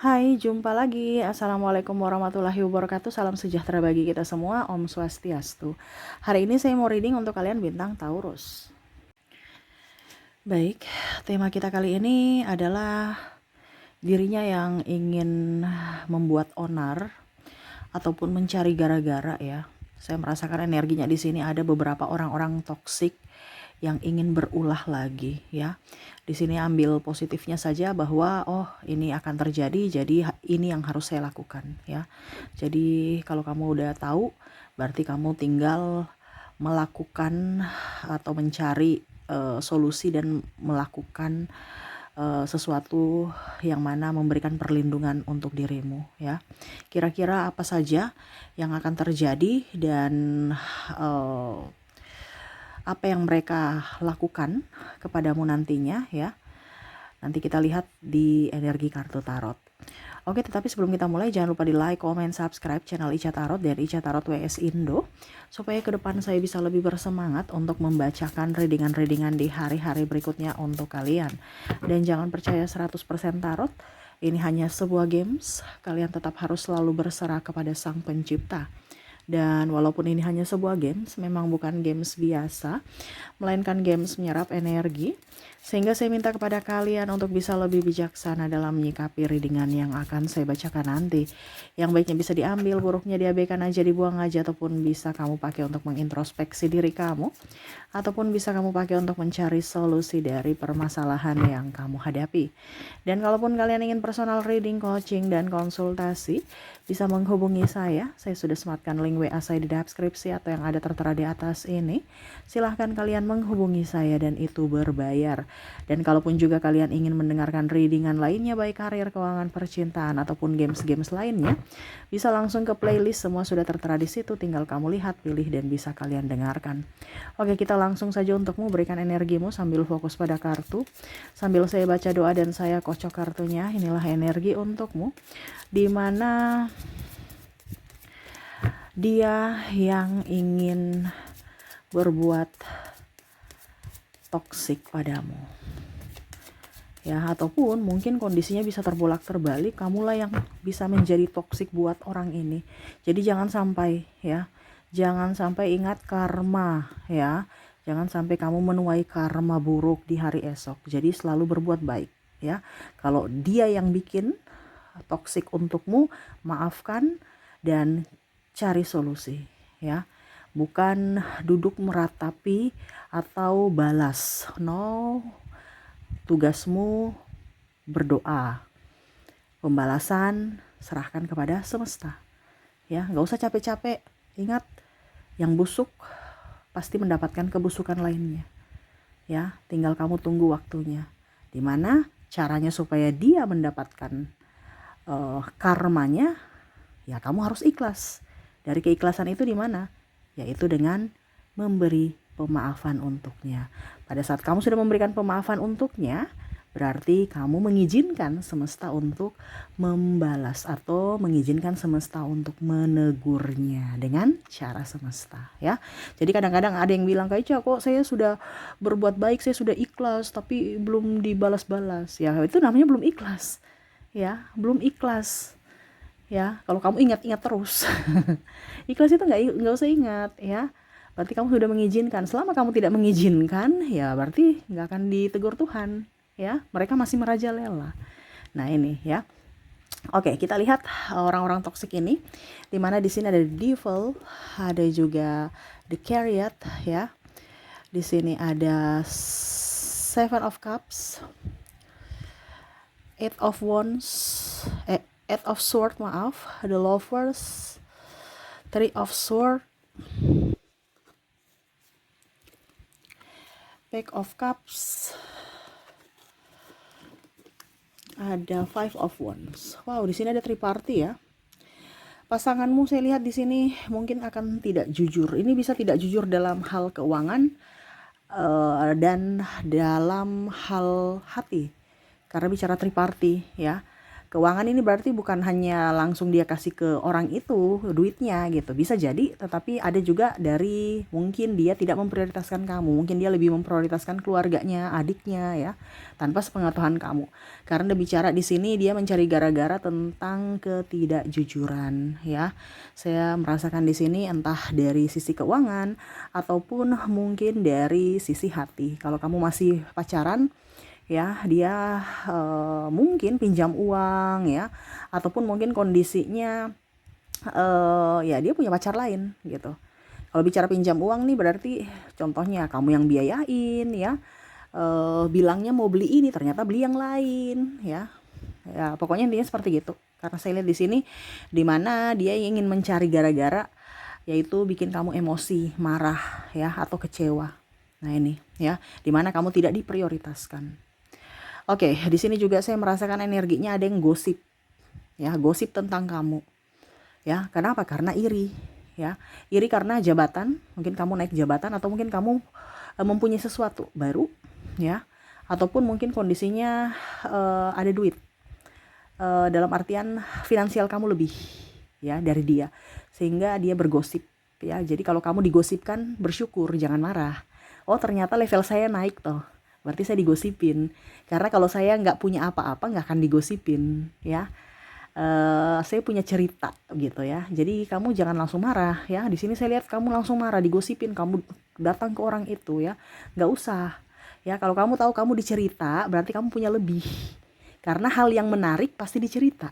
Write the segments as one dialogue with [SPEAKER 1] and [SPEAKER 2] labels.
[SPEAKER 1] Hai, jumpa lagi. Assalamualaikum warahmatullahi wabarakatuh. Salam sejahtera bagi kita semua. Om Swastiastu. Hari ini saya mau reading untuk kalian bintang Taurus. Baik, tema kita kali ini adalah dirinya yang ingin membuat onar ataupun mencari gara-gara ya. Saya merasakan energinya di sini ada beberapa orang-orang toksik yang ingin berulah lagi ya. Di sini ambil positifnya saja bahwa ini akan terjadi, jadi ini yang harus saya lakukan ya. Jadi kalau kamu udah tahu, berarti kamu tinggal melakukan atau mencari solusi dan melakukan sesuatu yang mana memberikan perlindungan untuk dirimu ya. Kira-kira apa saja yang akan terjadi dan apa yang mereka lakukan kepadamu nantinya ya. Nanti kita lihat di energi kartu tarot. Oke, tetapi sebelum kita mulai jangan lupa di like, comment, subscribe channel Ica Tarot dan Ica Tarot WS Indo supaya ke depan saya bisa lebih bersemangat untuk membacakan readingan-readingan di hari-hari berikutnya untuk kalian. Dan jangan percaya 100% tarot, ini hanya sebuah games, kalian tetap harus selalu berserah kepada Sang Pencipta. Dan walaupun ini hanya sebuah games, memang bukan games biasa, melainkan games menyerap energi. Sehingga saya minta kepada kalian untuk bisa lebih bijaksana dalam menyikapi readingan yang akan saya bacakan nanti. Yang baiknya bisa diambil, buruknya diabaikan aja, dibuang aja, ataupun bisa kamu pakai untuk mengintrospeksi diri kamu. Ataupun bisa kamu pakai untuk mencari solusi dari permasalahan yang kamu hadapi. Dan kalaupun kalian ingin personal reading, coaching, dan konsultasi, bisa menghubungi saya sudah sematkan link WA saya di deskripsi atau yang ada tertera di atas ini. Silahkan kalian menghubungi saya dan itu berbayar. Dan kalaupun juga kalian ingin mendengarkan readingan lainnya baik karir, keuangan, percintaan ataupun games-games lainnya, bisa langsung ke playlist, semua sudah tertera di situ, tinggal kamu lihat, pilih dan bisa kalian dengarkan. Oke, kita langsung saja untukmu, berikan energimu sambil fokus pada kartu. Sambil saya baca doa dan saya kocok kartunya, inilah energi untukmu. Di mana dia yang ingin berbuat toksik padamu ya, ataupun mungkin kondisinya bisa terbolak-terbalik, kamulah yang bisa menjadi toksik buat orang ini. Jadi jangan sampai ya, jangan sampai ingat karma ya, jangan sampai kamu menuai karma buruk di hari esok. Jadi selalu berbuat baik ya. Kalau dia yang bikin toksik untukmu, maafkan dan cari solusi ya. Bukan duduk meratapi atau balas. No, tugasmu berdoa. Pembalasan serahkan kepada semesta. Ya, nggak usah capek-capek. Ingat, yang busuk pasti mendapatkan kebusukan lainnya. Ya, tinggal kamu tunggu waktunya. Dimana caranya supaya dia mendapatkan karmanya, ya kamu harus ikhlas. Dari keikhlasan itu di mana? Yaitu dengan memberi pemaafan untuknya. Pada saat kamu sudah memberikan pemaafan untuknya, berarti kamu mengizinkan semesta untuk membalas atau mengizinkan semesta untuk menegurnya dengan cara semesta ya. Jadi kadang-kadang ada yang bilang, Kak Ica, kok saya sudah berbuat baik, saya sudah ikhlas tapi belum dibalas-balas. Ya itu namanya belum ikhlas ya, belum ikhlas ya. Kalau kamu ingat-ingat terus ikhlas itu nggak usah ingat ya, berarti kamu sudah mengizinkan. Selama kamu tidak mengizinkan ya berarti nggak akan ditegur Tuhan ya, mereka masih merajalela. Nah ini ya. Oke, kita lihat orang-orang toksik ini, dimana di sini ada the devil, ada juga the chariot ya. Di sini ada seven of cups, eight of wands, eight of sword, maaf, the lovers, three of sword, pack of cups, ada five of wands. Wow, di sini ada triparty ya. Pasanganmu saya lihat di sini mungkin akan tidak jujur. Ini bisa tidak jujur dalam hal keuangan dan dalam hal hati. Karena bicara triparty ya. Keuangan ini berarti bukan hanya langsung dia kasih ke orang itu duitnya gitu. Bisa jadi, tetapi ada juga dari mungkin dia tidak memprioritaskan kamu. Mungkin dia lebih memprioritaskan keluarganya, adiknya ya, tanpa sepengetahuan kamu. Karena bicara di sini dia mencari gara-gara tentang ketidakjujuran ya. Saya merasakan di sini entah dari sisi keuangan ataupun mungkin dari sisi hati. Kalau kamu masih pacaran, ya dia mungkin pinjam uang ya, ataupun mungkin kondisinya ya dia punya pacar lain gitu. Kalau bicara pinjam uang nih berarti contohnya kamu yang biayain ya, bilangnya mau beli ini ternyata beli yang lain ya. Ya pokoknya intinya seperti gitu. Karena saya lihat di sini dimana dia ingin mencari gara-gara, yaitu bikin kamu emosi, marah ya, atau kecewa. Nah ini ya, dimana kamu tidak diprioritaskan. Oke, di sini juga saya merasakan energinya ada yang gosip, ya, gosip tentang kamu, ya. Kenapa? Karena iri, ya, iri karena jabatan. Mungkin kamu naik jabatan atau mungkin kamu mempunyai sesuatu baru, ya, ataupun mungkin kondisinya ada duit, dalam artian finansial kamu lebih, ya, dari dia, sehingga dia bergosip, ya. Jadi kalau kamu digosipkan bersyukur, jangan marah. Oh ternyata level saya naik toh. Berarti saya digosipin. Karena kalau saya nggak punya apa-apa nggak akan digosipin ya. Saya punya cerita gitu ya. Jadi kamu jangan langsung marah ya. Di sini saya lihat kamu langsung marah, digosipin, kamu datang ke orang itu ya. Nggak usah ya. Kalau kamu tahu kamu dicerita, berarti kamu punya lebih. Karena hal yang menarik pasti dicerita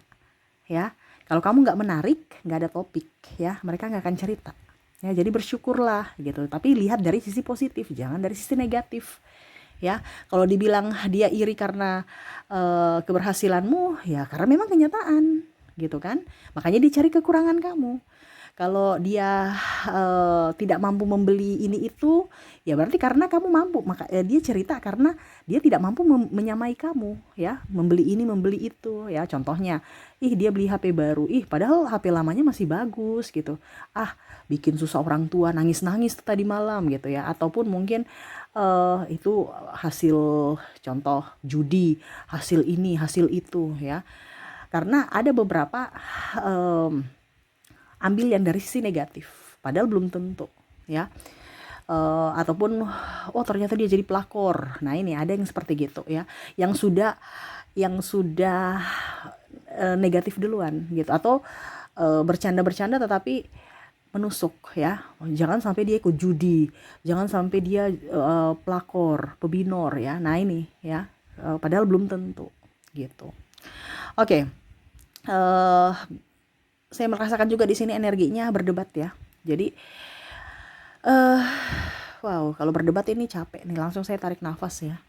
[SPEAKER 1] ya. Kalau kamu nggak menarik, nggak ada topik ya. Mereka nggak akan cerita. Ya, jadi bersyukurlah gitu. Tapi lihat dari sisi positif, jangan dari sisi negatif. Ya, kalau dibilang dia iri karena keberhasilanmu, ya karena memang kenyataan, gitu kan. Makanya dia cari kekurangan kamu. Kalau dia tidak mampu membeli ini itu, ya berarti karena kamu mampu. Maka dia cerita karena dia tidak mampu menyamai kamu, ya, membeli ini, membeli itu, ya. Contohnya, dia beli HP baru, padahal HP lamanya masih bagus gitu. Bikin susah orang tua, nangis-nangis tadi malam gitu ya. Ataupun mungkin itu hasil contoh judi, hasil ini, hasil itu ya. Karena ada beberapa ambil yang dari sisi negatif, padahal belum tentu ya. Ataupun ternyata dia jadi pelakor. Nah ini ada yang seperti gitu ya, yang sudah negatif duluan gitu, atau bercanda-bercanda tetapi menusuk ya. Jangan sampai dia ikut judi, jangan sampai dia pelakor, pebinor ya. Nah ini ya, padahal belum tentu gitu. Oke. Saya merasakan juga di sini energinya berdebat ya. Jadi wow, kalau berdebat ini capek nih, langsung saya tarik nafas ya.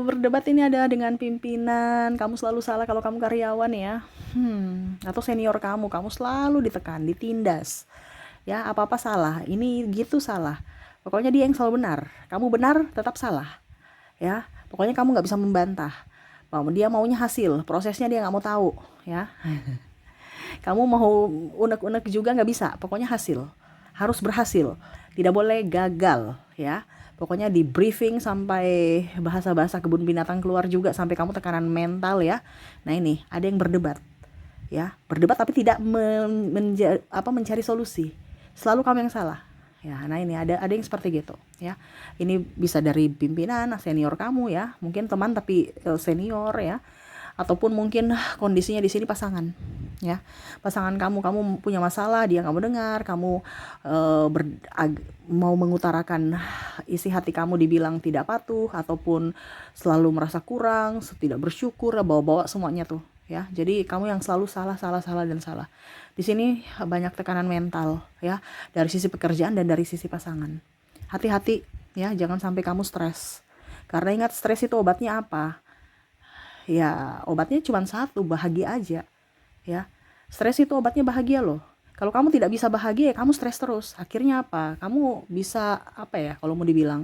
[SPEAKER 1] Berdebat ini ada dengan pimpinan, kamu selalu salah kalau kamu karyawan ya. Atau senior kamu selalu ditekan, ditindas. Ya, apa-apa salah, ini gitu salah. Pokoknya dia yang selalu benar, kamu benar tetap salah. Ya, pokoknya kamu nggak bisa membantah. Dia maunya hasil, prosesnya dia nggak mau tahu ya. Kamu mau unek-unek juga nggak bisa, pokoknya hasil, harus berhasil, tidak boleh gagal ya. Pokoknya di briefing sampai bahasa-bahasa kebun binatang keluar juga, sampai kamu tekanan mental ya. Nah ini ada yang berdebat ya, berdebat tapi tidak mencari solusi, selalu kamu yang salah ya. Nah ini ada yang seperti gitu ya. Ini bisa dari pimpinan, senior kamu ya, mungkin teman tapi senior ya, ataupun mungkin kondisinya di sini pasangan ya. Pasangan kamu punya masalah, dia kamu dengar, kamu mau mengutarakan isi hati kamu, dibilang tidak patuh ataupun selalu merasa kurang, tidak bersyukur, bawa-bawa semuanya tuh ya. Jadi kamu yang selalu salah dan salah. Di sini banyak tekanan mental ya, dari sisi pekerjaan dan dari sisi pasangan. Hati-hati ya, jangan sampai kamu stres. Karena ingat, stres itu obatnya apa? Ya obatnya cuma satu, bahagia aja ya. Stres itu obatnya bahagia loh. Kalau kamu tidak bisa bahagia ya kamu stres terus. Akhirnya apa? Kamu bisa apa ya, kalau mau dibilang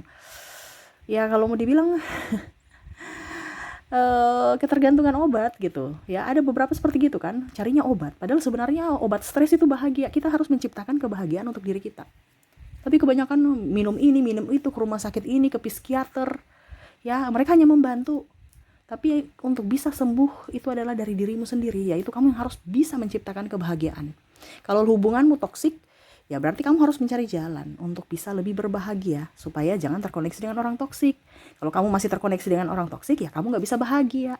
[SPEAKER 1] ketergantungan obat gitu ya. Ada beberapa seperti gitu kan, carinya obat, padahal sebenarnya obat stres itu bahagia. Kita harus menciptakan kebahagiaan untuk diri kita. Tapi kebanyakan minum ini, minum itu, ke rumah sakit ini, ke psikiater ya. Mereka hanya membantu Tapi untuk bisa sembuh itu adalah dari dirimu sendiri, yaitu kamu yang harus bisa menciptakan kebahagiaan. Kalau hubunganmu toksik, ya berarti kamu harus mencari jalan untuk bisa lebih berbahagia, supaya jangan terkoneksi dengan orang toksik. Kalau kamu masih terkoneksi dengan orang toksik, ya kamu nggak bisa bahagia.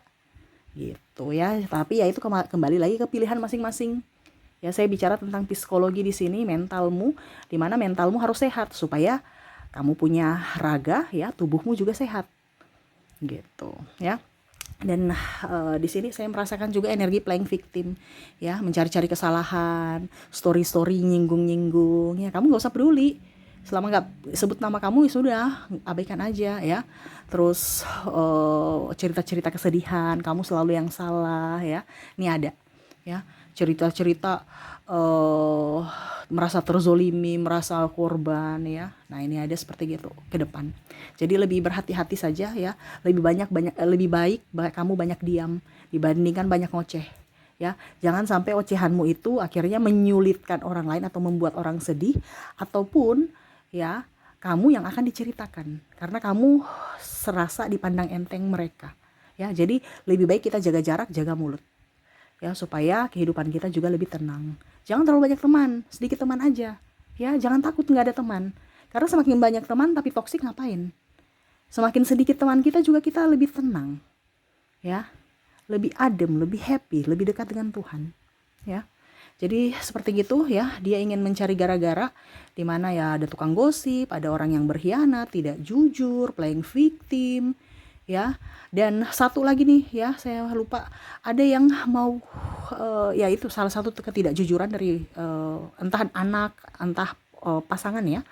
[SPEAKER 1] Gitu ya, tapi ya itu kembali lagi ke pilihan masing-masing. Ya, saya bicara tentang psikologi di sini, mentalmu, di mana mentalmu harus sehat supaya kamu punya raga, ya tubuhmu juga sehat. Gitu ya. Dan di sini saya merasakan juga energi playing victim, ya, mencari-cari kesalahan, story-story nyinggung-nyinggung, ya kamu nggak usah peduli, selama nggak sebut nama kamu ya sudah, abaikan aja ya. Terus cerita-cerita kesedihan, kamu selalu yang salah ya, ini ada ya, cerita-cerita merasa terzolimi, merasa korban ya. Nah ini ada seperti gitu ke depan. Jadi lebih berhati-hati saja ya. Lebih baik kamu banyak diam dibandingkan banyak ngoceh ya. Jangan sampai ocehanmu itu akhirnya menyulitkan orang lain atau membuat orang sedih, ataupun ya kamu yang akan diceritakan karena kamu serasa dipandang enteng mereka ya. Jadi lebih baik kita jaga jarak, jaga mulut ya, supaya kehidupan kita juga lebih tenang. Jangan terlalu banyak teman, sedikit teman aja ya. Jangan takut nggak ada teman, karena semakin banyak teman tapi toksik ngapain. Semakin sedikit teman kita juga kita lebih tenang ya, lebih adem, lebih happy, lebih dekat dengan Tuhan ya. Jadi seperti gitu ya, dia ingin mencari gara-gara, di mana ya ada tukang gosip, ada orang yang berkhianat, tidak jujur, playing victim ya. Dan satu lagi nih ya, saya lupa, ada yang mau ya itu salah satu ketidakjujuran dari entah anak, entah pasangan ya,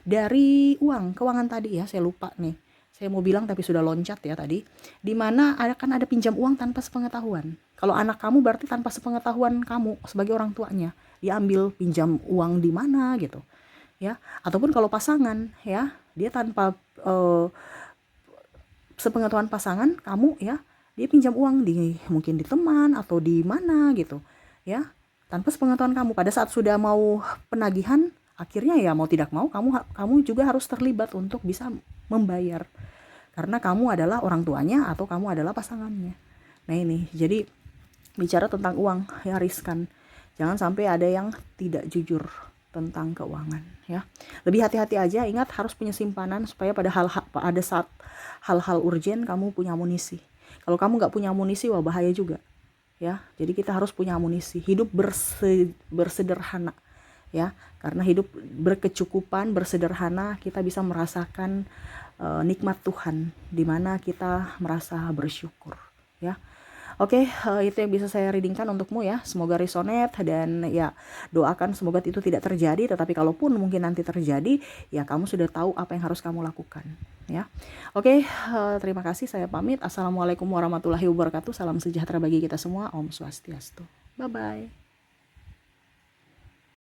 [SPEAKER 1] dari keuangan tadi ya, saya lupa nih. Saya mau bilang tapi sudah loncat ya tadi. Di mana ada pinjam uang tanpa sepengetahuan. Kalau anak kamu berarti tanpa sepengetahuan kamu sebagai orang tuanya. Dia ambil pinjam uang di mana gitu. Ya, ataupun kalau pasangan ya, dia tanpa sepengetahuan pasangan kamu ya, dia pinjam uang mungkin di teman atau di mana gitu. Ya, tanpa sepengetahuan kamu. Pada saat sudah mau penagihan, akhirnya ya mau tidak mau kamu juga harus terlibat untuk bisa membayar, karena kamu adalah orang tuanya atau kamu adalah pasangannya. Nah ini, jadi bicara tentang uang ya riskan. Jangan sampai ada yang tidak jujur tentang keuangan ya. Lebih hati-hati aja, ingat harus punya simpanan supaya pada saat hal-hal urgen kamu punya amunisi. Kalau kamu nggak punya amunisi, wah bahaya juga ya. Jadi kita harus punya amunisi. Hidup bersederhana ya, karena hidup berkecukupan, bersederhana, kita bisa merasakan nikmat Tuhan, dimana kita merasa bersyukur ya. Oke, itu yang bisa saya readingkan untukmu ya. Semoga resonate, dan ya doakan semoga itu tidak terjadi. Tetapi kalaupun mungkin nanti terjadi, ya kamu sudah tahu apa yang harus kamu lakukan ya. Oke, terima kasih, saya pamit. Assalamualaikum warahmatullahi wabarakatuh. Salam sejahtera bagi kita semua. Om Swastiastu. Bye bye.